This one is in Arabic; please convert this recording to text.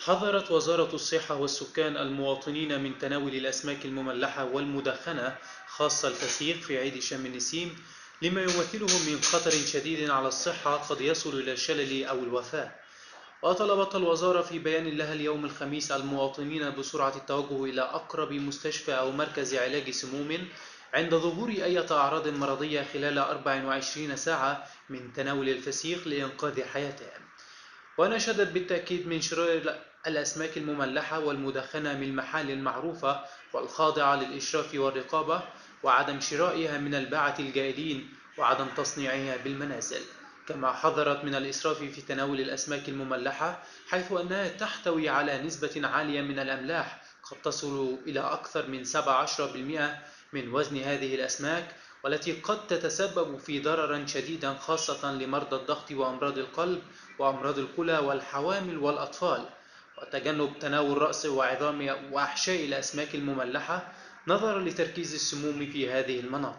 حذرت وزارة الصحة والسكان المواطنين من تناول الأسماك المملحة والمدخنة خاصة الفسيخ في عيد شم النسيم، لما يمثله من خطر شديد على الصحة قد يصل إلى الشلل أو الوفاة. وطلبت الوزارة في بيان لها اليوم الخميس المواطنين بسرعة التوجه إلى أقرب مستشفى أو مركز علاج سموم عند ظهور أي أعراض مرضية خلال 24 ساعة من تناول الفسيخ لإنقاذ حياتهم. ونشدت بالتأكيد من شراء الأسماك المملحة والمدخنة من المحال المعروفة والخاضعة للإشراف والرقابة، وعدم شرائها من الباعة الجائلين، وعدم تصنيعها بالمنازل. كما حذرت من الإسراف في تناول الأسماك المملحة، حيث أنها تحتوي على نسبة عالية من الأملاح قد تصل إلى أكثر من 17% من وزن هذه الأسماك، والتي قد تتسبب في ضرر شديد خاصة لمرضى الضغط وأمراض القلب وأمراض الكلى والحوامل والأطفال. وتجنب تناول رأس وعظام وأحشاء الأسماك المملحة نظرا لتركيز السموم في هذه المناطق.